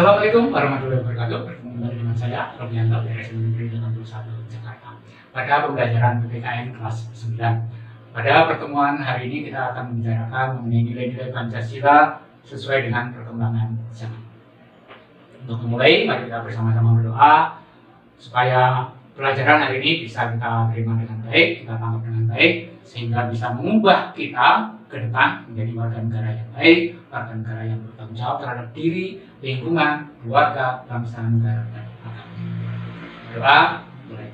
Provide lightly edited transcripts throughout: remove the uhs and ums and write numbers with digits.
Assalamualaikum warahmatullahi wabarakatuh. Bertemu kembali dengan saya, Robianto, dari SMP 61 Jakarta. Pada pembelajaran PPKN kelas 9. Pada pertemuan hari ini kita akan membicarakan mengenai nilai-nilai Pancasila sesuai dengan perkembangan zaman. Untuk memulai, mari kita bersama-sama berdoa supaya pelajaran hari ini bisa kita terima dengan baik, kita tangkap dengan baik, sehingga bisa mengubah kita ke depan menjadi warga negara yang baik, warga negara yang bertanggung jawab terhadap diri, lingkungan, keluarga, bangsa, negara, dan agama. Doa mulai.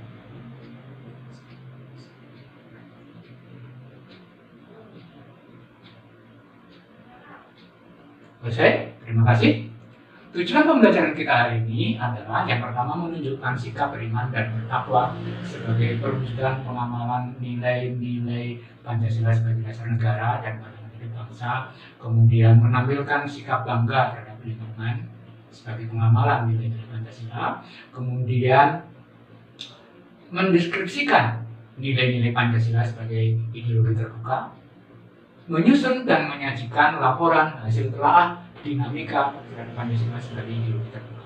Selesai, terima kasih. Tujuan pembelajaran kita hari ini adalah yang pertama menunjukkan sikap beriman dan bertakwa sebagai perwujudan pengamalan nilai-nilai Pancasila sebagai dasar negara dan pada bangsa, kemudian menampilkan sikap bangga terhadap lingkungan sebagai pengamalan nilai-nilai Pancasila, kemudian mendeskripsikan nilai-nilai Pancasila sebagai ideologi terbuka, menyusun dan menyajikan laporan hasil telaah dinamika terhadap Pancasila sebagai ideologi terbuka.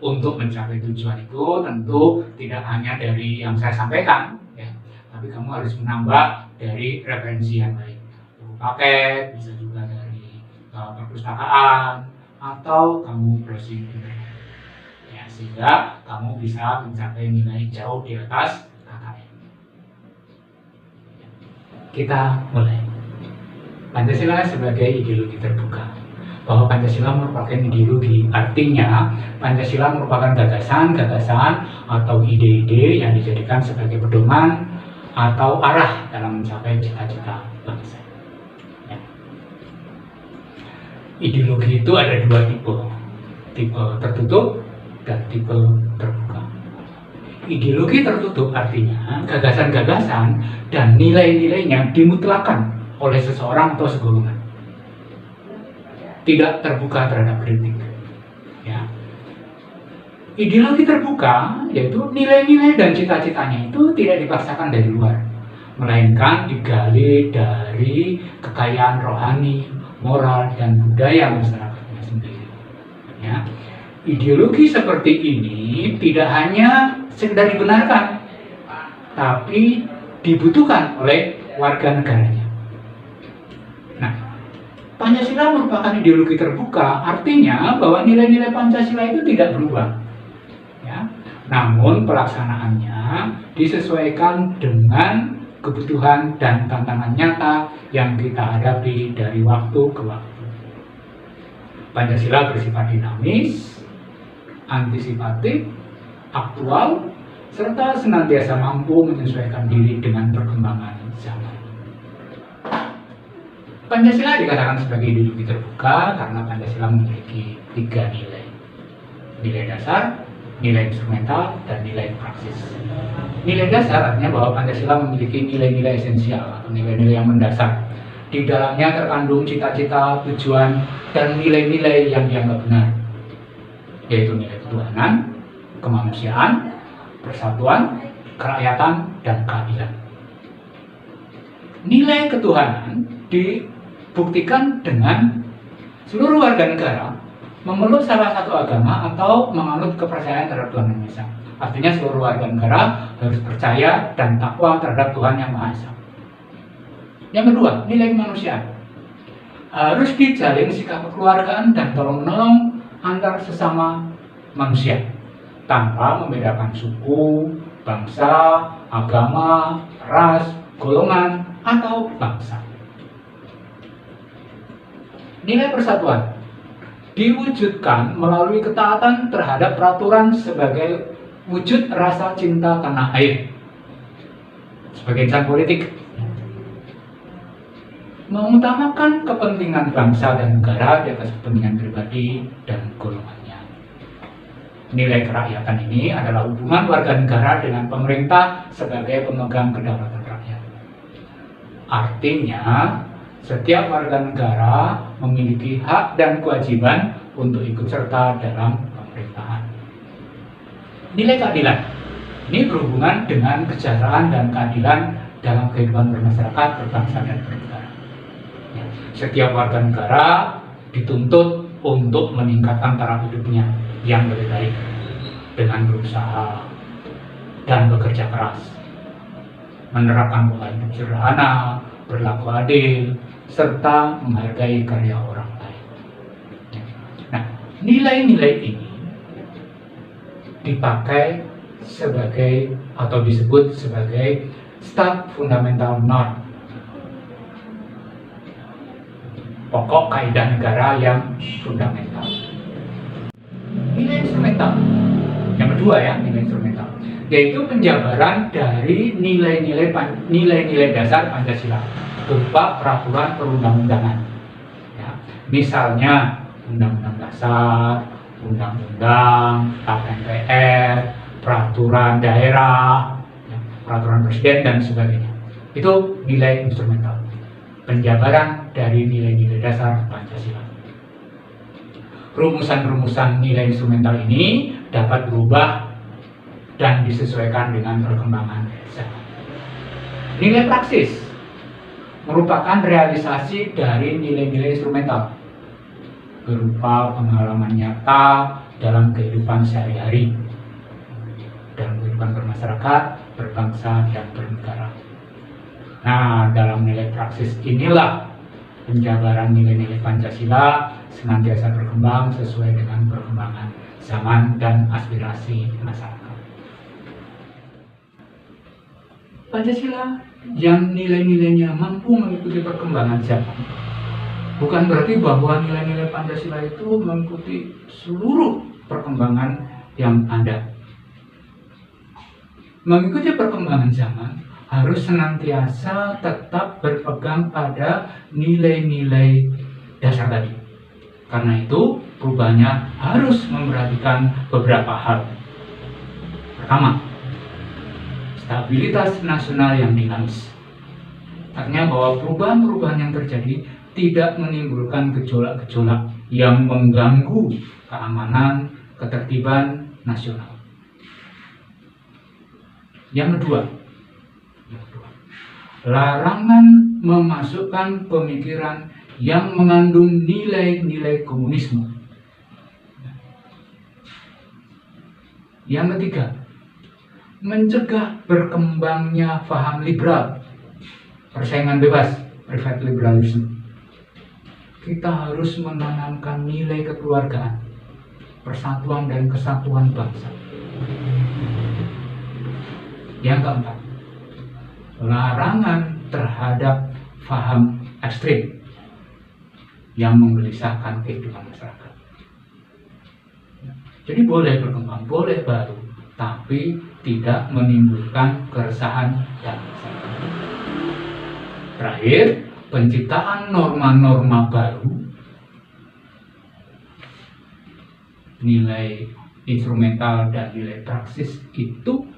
Untuk mencapai tujuan itu tentu tidak hanya dari yang saya sampaikan, ya, tapi kamu harus menambah dari referensi yang lain. Buku paket, bisa juga dari perpustakaan, atau kamu browsing internet. Ya, sehingga kamu bisa mencapai nilai jauh di atas KKN. Kita mulai. Pancasila sebagai ideologi terbuka. Bahwa Pancasila merupakan ideologi, artinya Pancasila merupakan gagasan-gagasan atau ide-ide yang dijadikan sebagai pedoman atau arah dalam mencapai cita-cita bangsa. Ya. Ideologi itu ada dua tipe tertutup dan tipe terbuka. Ideologi tertutup artinya gagasan-gagasan dan nilai-nilainya dimutlakan oleh seseorang atau segolongan, tidak terbuka terhadap kritik. Ya. Ideologi terbuka yaitu nilai-nilai dan cita-citanya itu tidak dipaksakan dari luar, melainkan digali dari kekayaan rohani, moral, dan budaya masyarakatnya sendiri. Ya. Ideologi seperti ini tidak hanya sekedar dibenarkan, tapi dibutuhkan oleh warga negaranya. Pancasila merupakan ideologi terbuka, artinya bahwa nilai-nilai Pancasila itu tidak berubah. Ya. Namun pelaksanaannya disesuaikan dengan kebutuhan dan tantangan nyata yang kita hadapi dari waktu ke waktu. Pancasila bersifat dinamis, antisipatif, aktual, serta senantiasa mampu menyesuaikan diri dengan perkembangan zaman. Pancasila dikatakan sebagai ideologi terbuka karena Pancasila memiliki 3 nilai. Nilai dasar, nilai instrumental, dan nilai praksis. Nilai dasar artinya bahwa Pancasila memiliki nilai-nilai esensial atau nilai-nilai yang mendasar. Di dalamnya terkandung cita-cita, tujuan, dan nilai-nilai yang dianggap benar, yaitu nilai ketuhanan, kemanusiaan, persatuan, kerakyatan, dan keadilan. Nilai ketuhanan dibuktikan dengan seluruh warga negara memeluk salah satu agama atau menganut kepercayaan terhadap Tuhan Yang Maha Esa. Artinya seluruh warga negara harus percaya dan takwa terhadap Tuhan Yang Maha Esa. Yang kedua, nilai kemanusiaan. Harus dijalin sikap kekeluargaan dan tolong-menolong antar sesama manusia tanpa membedakan suku, bangsa, agama, ras, golongan, atau bangsa. Nilai persatuan diwujudkan melalui ketaatan terhadap peraturan sebagai wujud rasa cinta tanah air. Sebagai insan politik, mengutamakan kepentingan bangsa dan negara di atas kepentingan pribadi dan golongannya. Nilai kerakyatan ini adalah hubungan warga negara dengan pemerintah sebagai pemegang kedaulatan rakyat. Artinya, setiap warga negara memiliki hak dan kewajiban untuk ikut serta dalam pemerintahan. Nilai keadilan ini berhubungan dengan kesejahteraan dan keadilan dalam kehidupan bermasyarakat, berbangsa, dan bernegara. Setiap warga negara dituntut untuk meningkatkan taraf hidupnya yang lebih baik dengan berusaha dan bekerja keras, menerapkan pola hidup sederhana, berlaku adil, serta menghargai karya orang lain. Nah, nilai-nilai ini dipakai sebagai atau disebut sebagai Stat Fundamental Norm, pokok kaidah negara yang fundamental. Nilai instrumental yang kedua ya, nilai instrumental, yaitu penjabaran dari nilai-nilai dasar Pancasila berupa peraturan perundang-undangan. Ya, misalnya Undang-Undang Dasar, Undang-Undang, Tata MPR, peraturan daerah, ya, peraturan presiden dan sebagainya. Itu nilai instrumental, penjabaran dari nilai-nilai dasar Pancasila. Rumusan-rumusan nilai instrumental ini dapat berubah dan disesuaikan dengan perkembangan zaman. Nilai praksis merupakan realisasi dari nilai-nilai instrumental berupa pengalaman nyata dalam kehidupan sehari-hari, dalam kehidupan bermasyarakat, berbangsa, dan bernegara. Nah, dalam nilai praksis inilah penjabaran nilai-nilai Pancasila senantiasa berkembang sesuai dengan perkembangan zaman dan aspirasi masyarakat. Pancasila yang nilai-nilainya mampu mengikuti perkembangan zaman bukan berarti bahwa nilai-nilai Pancasila itu mengikuti seluruh perkembangan yang ada. Mengikuti perkembangan zaman harus senantiasa tetap berpegang pada nilai-nilai dasar tadi. Karena itu, perubahannya harus memperhatikan beberapa hal. Pertama, stabilitas nasional yang dinamis. Artinya bahwa perubahan-perubahan yang terjadi tidak menimbulkan gejolak-gejolak yang mengganggu keamanan, ketertiban nasional. Yang kedua, larangan memasukkan pemikiran yang mengandung nilai-nilai komunisme. Yang ketiga, mencegah berkembangnya paham liberal, persaingan bebas, private liberalism. Kita harus menanamkan nilai kekeluargaan, persatuan dan kesatuan bangsa. Yang keempat, larangan terhadap paham ekstrim yang menggelisahkan kehidupan masyarakat. Jadi boleh berkembang, boleh baru, tapi tidak menimbulkan keresahan dan masalah. Terakhir, penciptaan norma-norma baru, nilai instrumental dan nilai praksis itu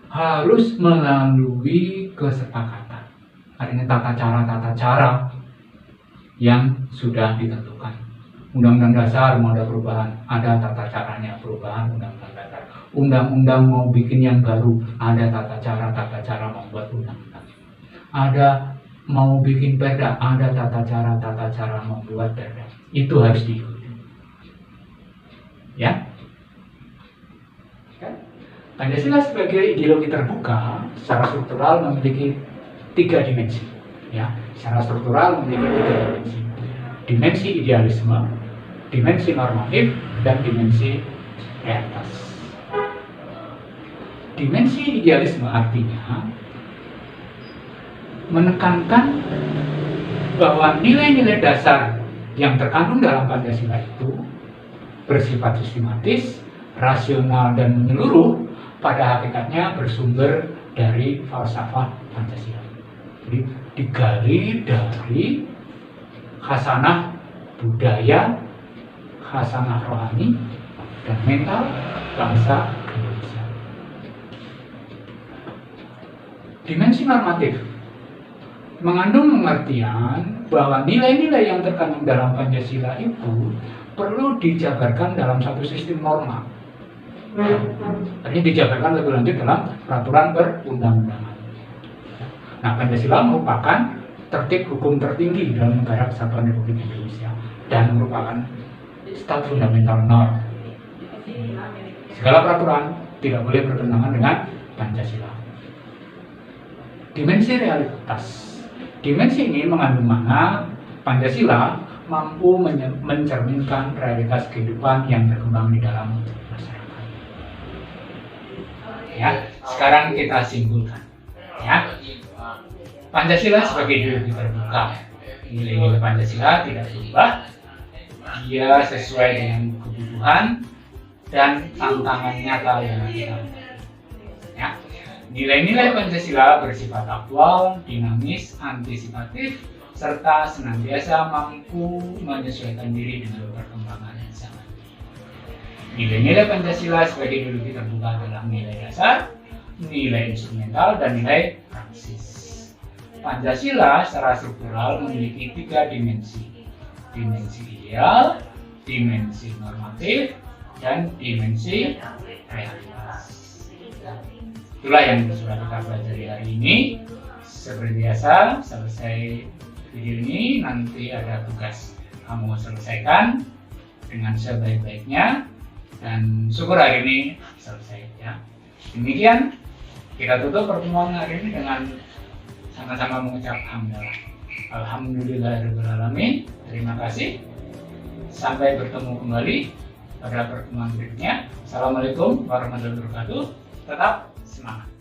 harus melalui kesepakatan. Artinya tata cara yang sudah ditentukan. Undang-undang dasar mau ada perubahan, ada tata caranya perubahan undang-undang dasar. Undang-undang mau bikin yang baru, ada tata cara membuat undang-undang. Ada mau bikin perda, ada tata cara membuat perda. Itu harus diikuti. Ya. Pancasila sebagai ideologi terbuka secara struktural memiliki 3 dimensi. Ya, secara struktural memiliki 3 dimensi. Dimensi idealisme, dimensi normatif, dan dimensi realitas. Dimensi idealisme artinya menekankan bahwa nilai-nilai dasar yang terkandung dalam Pancasila itu bersifat sistematis, rasional, dan menyeluruh, pada hakikatnya bersumber dari falsafah Pancasila. Jadi digali dari khasanah budaya, khasanah rohani, dan mental bangsa Indonesia. Dimensi normatif mengandung pengertian bahwa nilai-nilai yang terkandung dalam Pancasila itu perlu dijabarkan dalam satu sistem norma. Artinya dijabarkan lebih lanjut dalam peraturan perundang-undangan. Nah, Pancasila merupakan tertib hukum tertinggi dalam negara kesatuan Republik Indonesia. dan merupakan staf fundamental norm. Segala peraturan tidak boleh bertentangan dengan Pancasila. Dimensi realitas. Dimensi ini mengandung makna Pancasila mampu mencerminkan realitas kehidupan yang berkembang di dalam masyarakat. Ya, sekarang kita simpulkan. Ya, Pancasila sebagai ideologi terbuka. Nilai-nilai Pancasila tidak berubah. Dia sesuai dengan kebutuhan dan tantangan nyata yang kita. Ya, nilai-nilai Pancasila bersifat aktual, dinamis, antisipatif, serta senantiasa mampu menyesuaikan diri dengan perkembangan zaman. Nilai-nilai Pancasila sebagai ideologi terbuka adalah nilai dasar, nilai instrumental, dan nilai praksis. Pancasila secara struktural memiliki 3 dimensi. Dimensi ideal, dimensi normatif, dan dimensi realitas. Itulah yang sudah kita pelajari hari ini. Seperti biasa, selesai video ini nanti ada tugas kamu selesaikan dengan sebaik-baiknya, dan syukur hari ini selesai ya. Demikian kita tutup pertemuan hari ini dengan sama-sama mengucap hamdalah. Alhamdulillahirrahmanirrahim. Terima kasih. Sampai bertemu kembali pada pertemuan berikutnya. Assalamualaikum warahmatullahi wabarakatuh. Tetap semangat.